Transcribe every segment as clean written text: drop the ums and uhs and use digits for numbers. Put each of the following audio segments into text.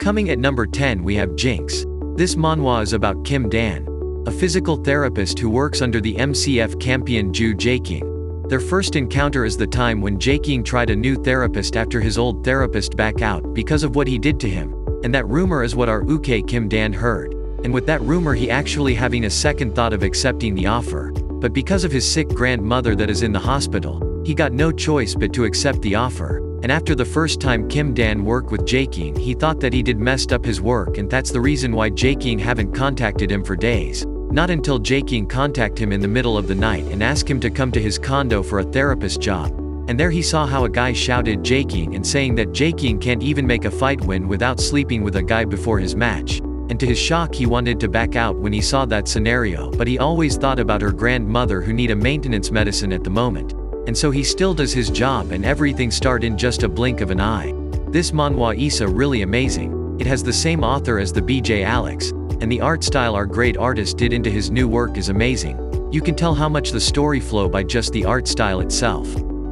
Coming at number 10 we have Jinx. This manhwa is about Kim Dan, a physical therapist who works under the MCF champion Ju Jaeking. Their first encounter is the time when Jaeking tried a new therapist after his old therapist back out because of what he did to him, and that rumor is what our Uke Kim Dan heard. And with that rumor he actually having a second thought of accepting the offer. But because of his sick grandmother that is in the hospital, he got no choice but to accept the offer. And after the first time Kim Dan worked with Jaeking, he thought that he did messed up his work, and that's the reason why Jaeking haven't contacted him for days. Not until Jaeking contact him in the middle of the night and ask him to come to his condo for a therapist job. And there he saw how a guy shouted Jaeking and saying that Jaeking can't even make a fight win without sleeping with a guy before his match. And to his shock he wanted to back out when he saw that scenario, but he always thought about her grandmother who need a maintenance medicine at the moment. And so he still does his job and everything start in just a blink of an eye. This manhwa is really amazing. It has the same author as the BJ Alex, and the art style our great artist did into his new work is amazing. You can tell how much the story flow by just the art style itself.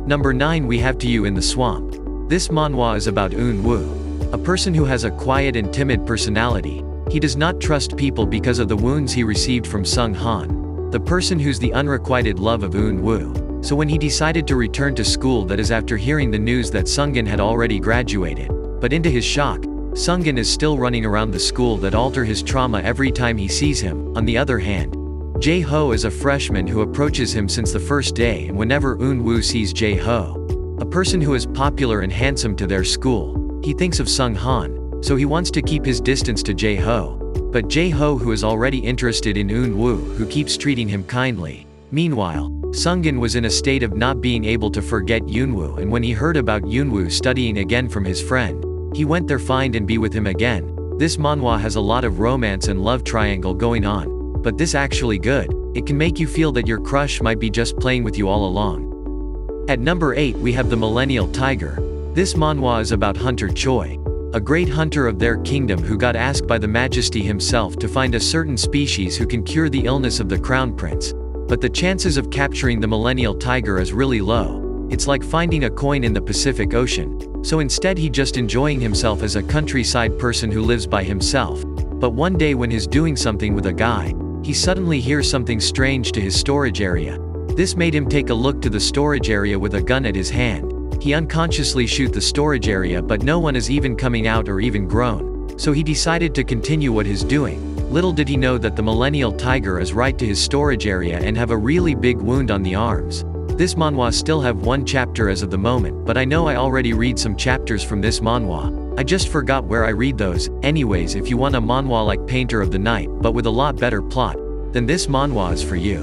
Number 9 we have To You in the Swamp. This manhwa is about Woo, a person who has a quiet and timid personality. He does not trust people because of the wounds he received from Sung Han, the person who's the unrequited love of Woo. So when he decided to return to school, that is after hearing the news that Sungin had already graduated. But into his shock, Sungin is still running around the school that alter his trauma every time he sees him. On the other hand, Jae-ho is a freshman who approaches him since the first day, and whenever Woo sees Jae-ho, a person who is popular and handsome to their school, he thinks of Sung Han. So he wants to keep his distance to Jae-ho. But Jae-ho, who is already interested in Woo, who keeps treating him kindly. Meanwhile, Sungin was in a state of not being able to forget Woo, and when he heard about Woo studying again from his friend, he went there find and be with him again. This manhwa has a lot of romance and love triangle going on. But this actually good. It can make you feel that your crush might be just playing with you all along. At number 8 we have The Millennial Tiger. This manhwa is about Hunter Choi, a great hunter of their kingdom who got asked by the Majesty himself to find a certain species who can cure the illness of the crown prince. But the chances of capturing the millennial tiger is really low. It's like finding a coin in the Pacific Ocean. So instead he just enjoying himself as a countryside person who lives by himself. But one day when he's doing something with a guy, he suddenly hears something strange to his storage area. This made him take a look to the storage area with a gun at his hand. He unconsciously shoot the storage area, but no one is even coming out or even groan. So he decided to continue what he's doing. Little did he know that the millennial tiger is right to his storage area and have a really big wound on the arms. This manhwa still have one chapter as of the moment, but I know I already read some chapters from this manhwa. I just forgot where I read those. Anyways, if you want a manhwa like Painter of the Night, but with a lot better plot, then this manhwa is for you.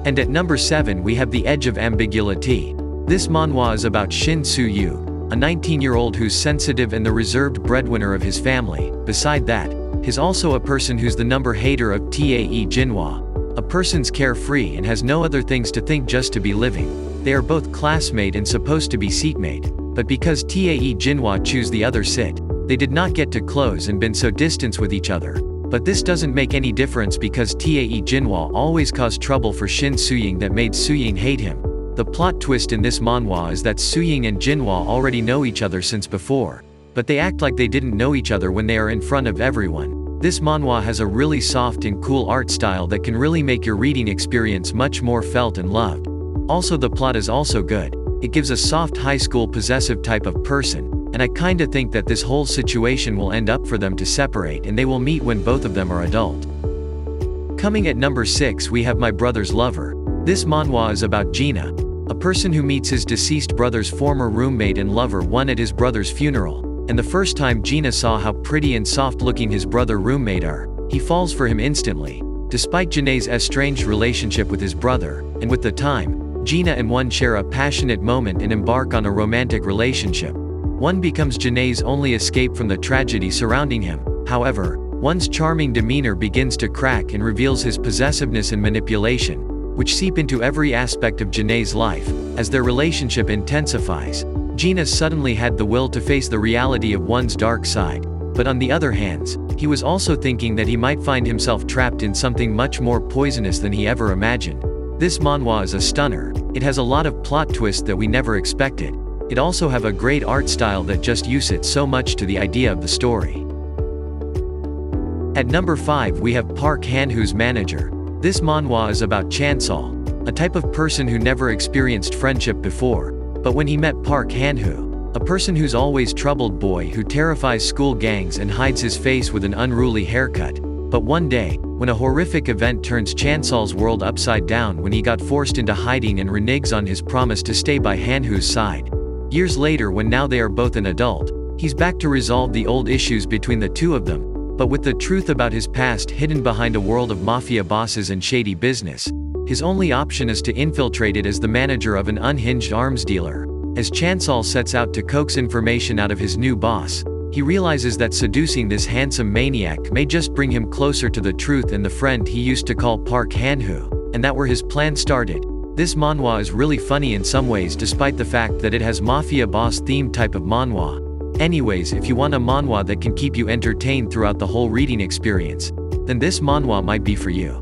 And at number 7 we have The Edge of Ambiguity. This manhwa is about Shin Soo-yu, a 19-year-old who's sensitive and the reserved breadwinner of his family. Beside that, he's also a person who's the number hater of Tae Jinhwa, a person's carefree and has no other things to think just to be living. They are both classmate and supposed to be seatmate, but because Tae Jinhwa choose the other sit, they did not get to close and been so distant with each other. But this doesn't make any difference because Tae Jinhwa always caused trouble for Shin Soo-ying that made Soo-ying hate him. The plot twist in this manhwa is that Soo-ying and Jinhwa already know each other since before, but they act like they didn't know each other when they are in front of everyone. This manhwa has a really soft and cool art style that can really make your reading experience much more felt and loved. Also the plot is also good. It gives a soft high school possessive type of person, and I kinda think that this whole situation will end up for them to separate and they will meet when both of them are adult. Coming at number 6 we have My Brother's Lover. This manhwa is about Gina, a person who meets his deceased brother's former roommate and lover one at his brother's funeral. And the first time Gina saw how pretty and soft looking his brother roommate are, he falls for him instantly. Despite Janae's estranged relationship with his brother, and with the time, Gina and one share a passionate moment and embark on a romantic relationship. One becomes Janae's only escape from the tragedy surrounding him. However, one's charming demeanor begins to crack and reveals his possessiveness and manipulation, which seep into every aspect of Janae's life. As their relationship intensifies, Gina suddenly had the will to face the reality of one's dark side. But on the other hand, he was also thinking that he might find himself trapped in something much more poisonous than he ever imagined. This manhwa is a stunner. It has a lot of plot twists that we never expected. It also have a great art style that just uses it so much to the idea of the story. At number 5 we have Park Han-woo's Manager. This manhwa is about Chansol, a type of person who never experienced friendship before. But when he met Park Han-woo, a person who's always troubled boy who terrifies school gangs and hides his face with an unruly haircut. But one day, when a horrific event turns Chansol's world upside down when he got forced into hiding and reneges on his promise to stay by Han-woo's side. Years later, when now they are both an adult, he's back to resolve the old issues between the two of them, but with the truth about his past hidden behind a world of mafia bosses and shady business. His only option is to infiltrate it as the manager of an unhinged arms dealer. As Chansol sets out to coax information out of his new boss, he realizes that seducing this handsome maniac may just bring him closer to the truth and the friend he used to call Park Han-woo, and that where his plan started. This manhwa is really funny in some ways despite the fact that it has mafia boss themed type of manhwa. Anyways, if you want a manhwa that can keep you entertained throughout the whole reading experience, then this manhwa might be for you.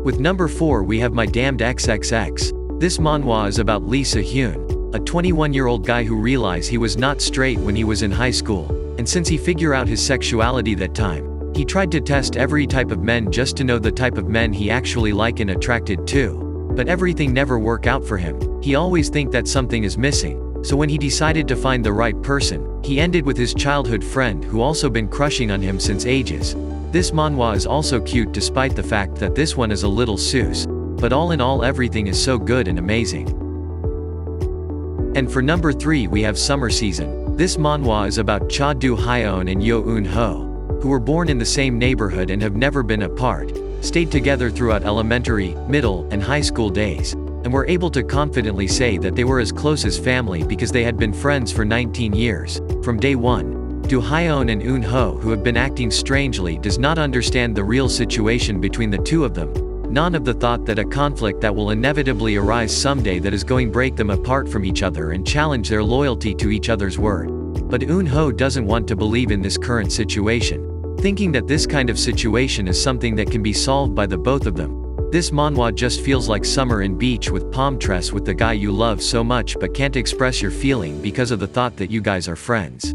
With number 4 we have My Damned XXX. This manhwa is about Lee Se-hyun, a 21-year-old guy who realized he was not straight when he was in high school, and since he figured out his sexuality that time, he tried to test every type of men just to know the type of men he actually like and attracted to. But everything never work out for him. He always think that something is missing. So when he decided to find the right person, he ended with his childhood friend who also been crushing on him since ages. This manhwa is also cute despite the fact that this one is a little sus. But all in all everything is so good and amazing. And for number 3 we have Summer Season. This manhwa is about Cha Do-hyeon and Yo Eun-ho, who were born in the same neighborhood and have never been apart, stayed together throughout elementary, middle, and high school days, and were able to confidently say that they were as close as family because they had been friends for 19 years. From day one, Do-hyeon and Eun-ho, who have been acting strangely, does not understand the real situation between the two of them. None of the thought that a conflict that will inevitably arise someday that is going break them apart from each other and challenge their loyalty to each other's word. But Eun-ho doesn't want to believe in this current situation, thinking that this kind of situation is something that can be solved by the both of them. This manhwa just feels like summer and beach with palm trees with the guy you love so much but can't express your feeling because of the thought that you guys are friends.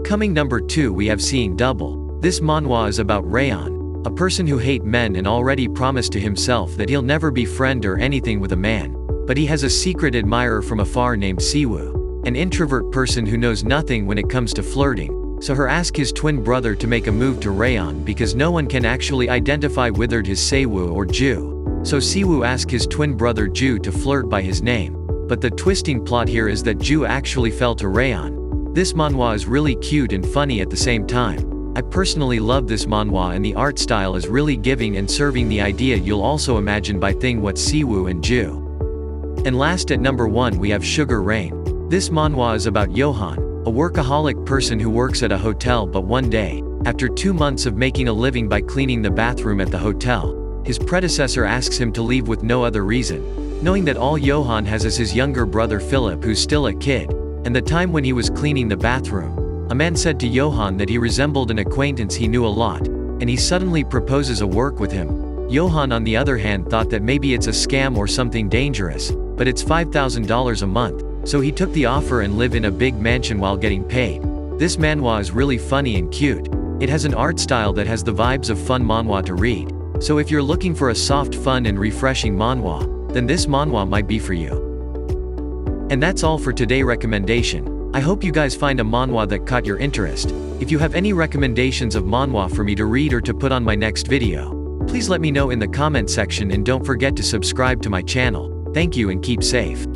Coming number 2 we have Seeing Double. This manhwa is about Rayon, a person who hate men and already promised to himself that he'll never be friend or anything with a man. But he has a secret admirer from afar named Siwoo, an introvert person who knows nothing when it comes to flirting. So her ask his twin brother to make a move to Rayon because no one can actually identify whether it is Sewoo or Ju. So Siwoo ask his twin brother Ju to flirt by his name. But the twisting plot here is that Ju actually fell to Rayon. This manhwa is really cute and funny at the same time. I personally love this manhwa and the art style is really giving and serving the idea you'll also imagine by thing what Siwoo and Ju. And last at number 1 we have Sugar Rain. This manhwa is about Johan, a workaholic person who works at a hotel, but one day, after 2 months of making a living by cleaning the bathroom at the hotel, his predecessor asks him to leave with no other reason, knowing that all Johan has is his younger brother Philip who's still a kid, and the time when he was cleaning the bathroom, a man said to Johan that he resembled an acquaintance he knew a lot, and he suddenly proposes a work with him. Johan on the other hand thought that maybe it's a scam or something dangerous, but it's $5,000 a month. So he took the offer and lived in a big mansion while getting paid. This manhwa is really funny and cute. It has an art style that has the vibes of fun manhwa to read. So if you're looking for a soft, fun and refreshing manhwa, then this manhwa might be for you. And that's all for today's recommendation. I hope you guys find a manhwa that caught your interest. If you have any recommendations of manhwa for me to read or to put on my next video, please let me know in the comment section and don't forget to subscribe to my channel. Thank you and keep safe.